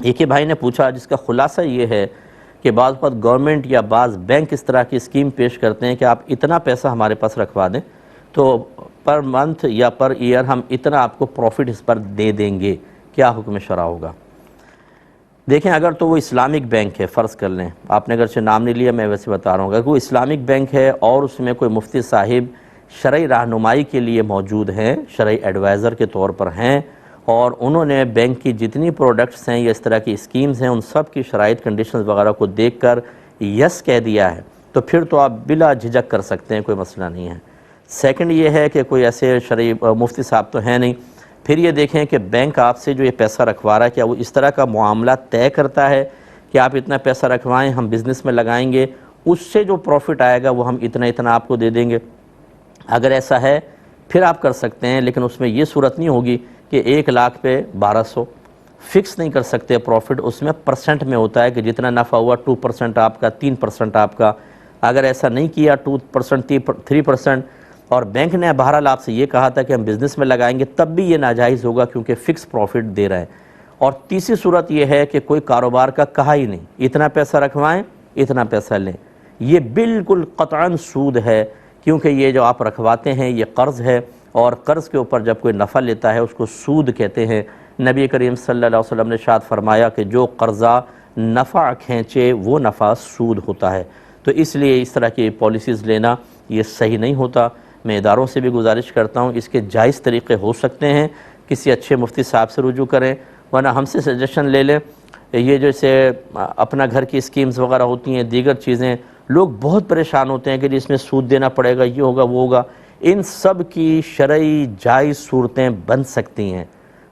ایک ہی بھائی نے پوچھا جس کا خلاصہ یہ ہے کہ بعض وقت گورنمنٹ یا بعض بینک اس طرح کی اسکیم پیش کرتے ہیں کہ آپ اتنا پیسہ ہمارے پاس رکھوا دیں تو پر منتھ یا پر ایئر ہم اتنا آپ کو پروفٹ اس پر دے دیں گے، کیا حکم شرع ہوگا؟ دیکھیں اگر تو وہ اسلامک بینک ہے، فرض کر لیں، آپ نے اگرچہ نام نہیں لیا، میں ویسے بتا رہا ہوں، اگر وہ اسلامک بینک ہے اور اس میں کوئی مفتی صاحب شرعی رہنمائی کے لیے موجود ہیں، شرعی ایڈوائزر کے طور پر ہیں، اور انہوں نے بینک کی جتنی پروڈکٹس ہیں یا اس طرح کی اسکیمز ہیں ان سب کی شرائط کنڈیشنز وغیرہ کو دیکھ کر یس کہہ دیا ہے تو پھر تو آپ بلا جھجک کر سکتے ہیں، کوئی مسئلہ نہیں ہے۔ سیکنڈ یہ ہے کہ کوئی ایسے شرعی مفتی صاحب تو ہیں نہیں، پھر یہ دیکھیں کہ بینک آپ سے جو یہ پیسہ رکھوا رہا ہے کیا وہ اس طرح کا معاملہ طے کرتا ہے کہ آپ اتنا پیسہ رکھوائیں، ہم بزنس میں لگائیں گے، اس سے جو پروفٹ آئے گا وہ ہم اتنا آپ کو دے دیں گے۔ اگر ایسا ہے پھر آپ کر سکتے ہیں، لیکن اس میں یہ صورت نہیں ہوگی کہ 1,00,000 پہ 1200 فکس نہیں کر سکتے پروفٹ، اس میں پرسنٹ میں ہوتا ہے کہ جتنا نفع ہوا 2% آپ کا، 3% آپ کا۔ اگر ایسا نہیں کیا 2% 3%، اور بینک نے بہرحال آپ سے یہ کہا تھا کہ ہم بزنس میں لگائیں گے، تب بھی یہ ناجائز ہوگا کیونکہ فکس پروفٹ دے رہے ہیں۔ اور تیسری صورت یہ ہے کہ کوئی کاروبار کا کہا ہی نہیں، اتنا پیسہ رکھوائیں، اتنا پیسہ لیں، یہ بالکل قطعاً سود ہے، کیونکہ یہ جو آپ رکھواتے ہیں یہ قرض ہے، اور قرض کے اوپر جب کوئی نفع لیتا ہے اس کو سود کہتے ہیں۔ نبی کریم صلی اللہ علیہ وسلم نے ارشاد فرمایا کہ جو قرضہ نفع کھینچے وہ نفع سود ہوتا ہے، تو اس لیے اس طرح کی پالیسیز لینا یہ صحیح نہیں ہوتا۔ میں اداروں سے بھی گزارش کرتا ہوں اس کے جائز طریقے ہو سکتے ہیں، کسی اچھے مفتی صاحب سے رجوع کریں، ورنہ ہم سے سجیشن لے لیں۔ یہ جیسے اپنا گھر کی اسکیمز وغیرہ ہوتی ہیں، دیگر چیزیں، لوگ بہت پریشان ہوتے ہیں کہ جس میں سود دینا پڑے گا، یہ ہوگا وہ ہوگا، ان سب کی شرعی جائز صورتیں بن سکتی ہیں۔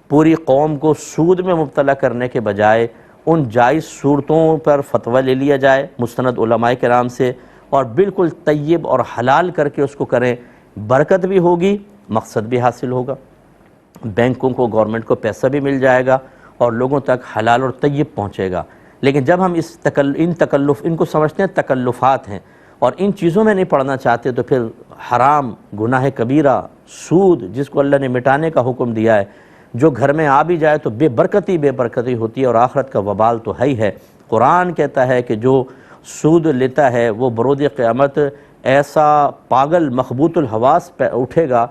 پوری قوم کو سود میں مبتلا کرنے کے بجائے ان جائز صورتوں پر فتویٰ لے لیا جائے مستند علماء کرام سے، اور بالکل طیب اور حلال کر کے اس کو کریں، برکت بھی ہوگی، مقصد بھی حاصل ہوگا، بینکوں کو، گورنمنٹ کو پیسہ بھی مل جائے گا اور لوگوں تک حلال اور طیب پہنچے گا۔ لیکن جب ہم ان کو سمجھتے ہیں تکلفات ہیں اور ان چیزوں میں نہیں پڑھنا چاہتے تو پھر حرام، گناہ کبیرہ، سود جس کو اللہ نے مٹانے کا حکم دیا ہے، جو گھر میں آ بھی جائے تو بے برکتی ہوتی ہے، اور آخرت کا وبال تو ہے ہی ہے۔ قرآن کہتا ہے کہ جو سود لیتا ہے وہ برود قیامت ایسا پاگل مخبوط الحواس پہ اٹھے گا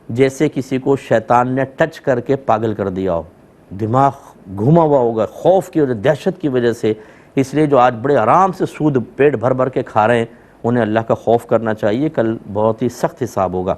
جیسے کسی کو شیطان نے ٹچ کر کے پاگل کر دیا ہو، دماغ گھوما ہوا ہوگا خوف کی وجہ، دہشت کی وجہ سے۔ اس لیے جو آج بڑے آرام سے سود پیٹ بھر کے کھا رہے ہیں انہیں اللہ کا خوف کرنا چاہیے، کل بہت ہی سخت حساب ہوگا۔